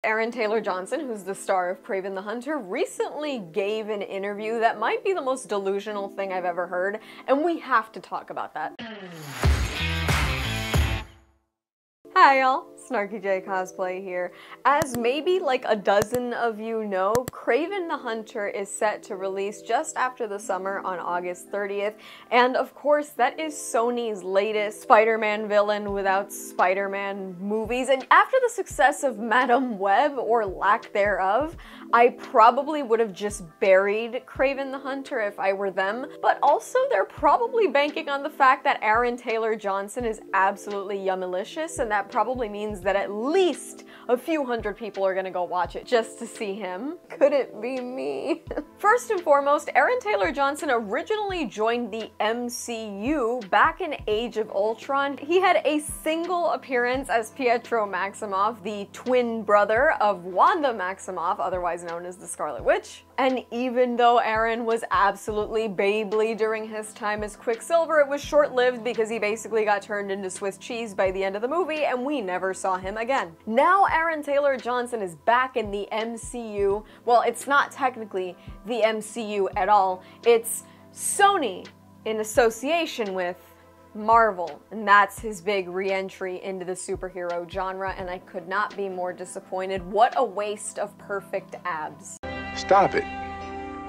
Aaron Taylor Johnson, who's the star of Kraven the Hunter, recently gave an interview that might be the most delusional thing I've ever heard, and we have to talk about that. Hi y'all, SnarkyJay cosplay here. As maybe like a dozen of you know, Kraven the Hunter is set to release just after the summer on August 30th, and of course that is Sony's latest Spider-Man villain without Spider-Man movies, and after the success of Madam Web, or lack thereof, I probably would have just buried Kraven the Hunter if I were them, but also they're probably banking on the fact that Aaron Taylor Johnson is absolutely yummalicious, and that probably means that at least a few hundred people are gonna go watch it just to see him. Could it be me? First and foremost, Aaron Taylor Johnson originally joined the MCU back in Age of Ultron. He had a single appearance as Pietro Maximoff, the twin brother of Wanda Maximoff, otherwise known as the Scarlet Witch. And even though Aaron was absolutely babely during his time as Quicksilver, it was short-lived because he basically got turned into Swiss cheese by the end of the movie and we never saw him again. Now Aaron Taylor Johnson is back in the MCU. Well, it's not technically the MCU at all. It's Sony in association with Marvel, and that's his big re-entry into the superhero genre, and I could not be more disappointed. What a waste of perfect abs. Stop it.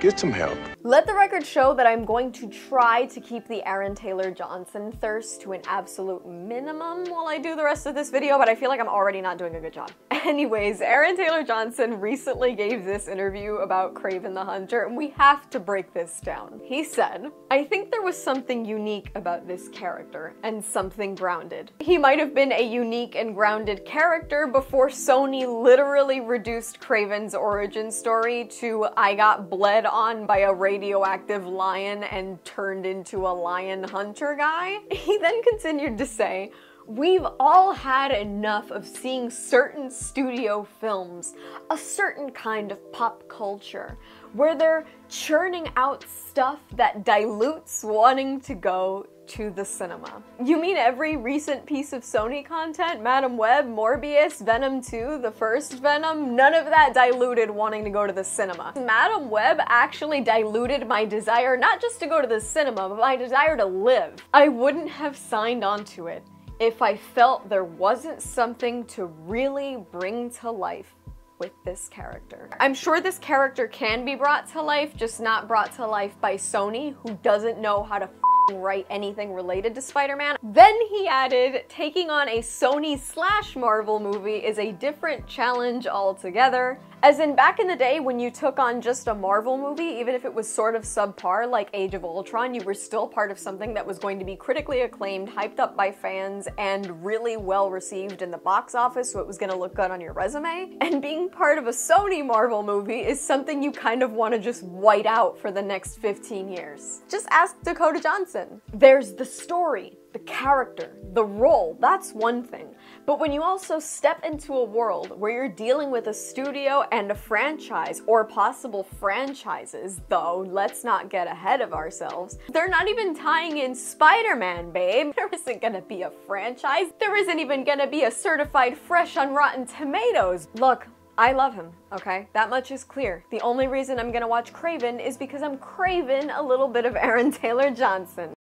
Get some help. Let the record show that I'm going to try to keep the Aaron Taylor Johnson thirst to an absolute minimum while I do the rest of this video, but I feel like I'm already not doing a good job. Anyways, Aaron Taylor Johnson recently gave this interview about Kraven the Hunter, and we have to break this down. He said, "I think there was something unique about this character, and something grounded. He might have been a unique and grounded character before Sony literally reduced Kraven's origin story to I got bled on by a radioactive lion and turned into a lion hunter guy." He then continued to say, "We've all had enough of seeing certain studio films, a certain kind of pop culture, where they're churning out stuff that dilutes wanting to go to the cinema." You mean every recent piece of Sony content? Madam Web, Morbius, Venom 2, the first Venom? None of that diluted wanting to go to the cinema. Madam Web actually diluted my desire not just to go to the cinema, but my desire to live. I wouldn't have signed on to it if I felt there wasn't something to really bring to life with this character. I'm sure this character can be brought to life, just not brought to life by Sony, who doesn't know how to write anything related to Spider-Man. Then he added, "Taking on a Sony/Marvel movie is a different challenge altogether." As in, back in the day when you took on just a Marvel movie, even if it was sort of subpar like Age of Ultron, you were still part of something that was going to be critically acclaimed, hyped up by fans, and really well received in the box office, so it was gonna look good on your resume. And being part of a Sony Marvel movie is something you kind of want to just white out for the next 15 years. Just ask Dakota Johnson. There's the story, the character, the role, that's one thing. But when you also step into a world where you're dealing with a studio and a franchise, or possible franchises, though let's not get ahead of ourselves, they're not even tying in Spider-Man, babe. There isn't gonna be a franchise. There isn't even gonna be a certified fresh on Rotten Tomatoes. Look, I love him, okay? That much is clear. The only reason I'm gonna watch Kraven is because I'm craving a little bit of Aaron Taylor Johnson.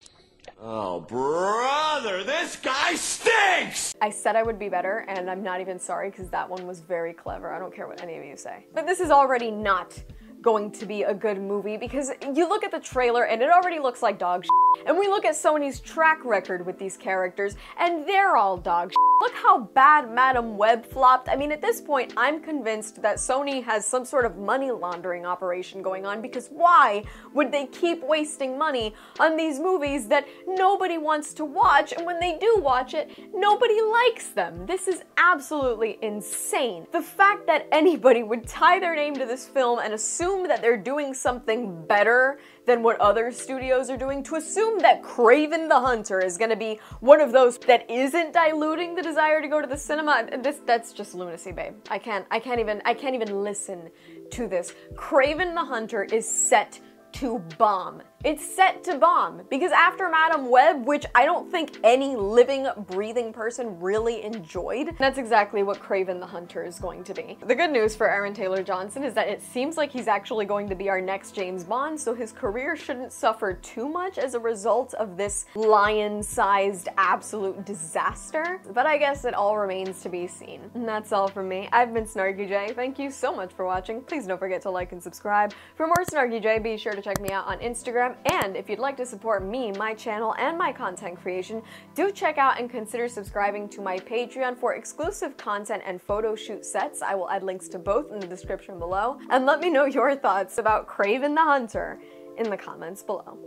Oh, brother, this guy stinks! I said I would be better, and I'm not even sorry because that one was very clever. I don't care what any of you say. But this is already not going to be a good movie because you look at the trailer and it already looks like dog shit. And we look at Sony's track record with these characters and they're all dog shit. Look how bad Madam Web flopped. I mean, at this point, I'm convinced that Sony has some sort of money laundering operation going on, because why would they keep wasting money on these movies that nobody wants to watch, and when they do watch it, nobody likes them? This is absolutely insane. The fact that anybody would tie their name to this film and assume that they're doing something better than what other studios are doing, to assume that Kraven the Hunter is gonna be one of those that isn't diluting the desire to go to the cinema, that's just lunacy, babe. I can't even listen to this. Kraven the Hunter is set to bomb. It's set to bomb, because after Madam Web, which I don't think any living, breathing person really enjoyed, that's exactly what KRAVEN the Hunter is going to be. The good news for Aaron Taylor Johnson is that it seems like he's actually going to be our next James Bond, so his career shouldn't suffer too much as a result of this lion-sized absolute disaster. But I guess it all remains to be seen. And that's all from me. I've been SnarkyJay. Thank you so much for watching. Please don't forget to like and subscribe. For more SnarkyJay, be sure to check me out on Instagram. And if you'd like to support me, my channel, and my content creation, do check out and consider subscribing to my Patreon for exclusive content and photo shoot sets. I will add links to both in the description below. And let me know your thoughts about KRAVEN the Hunter in the comments below.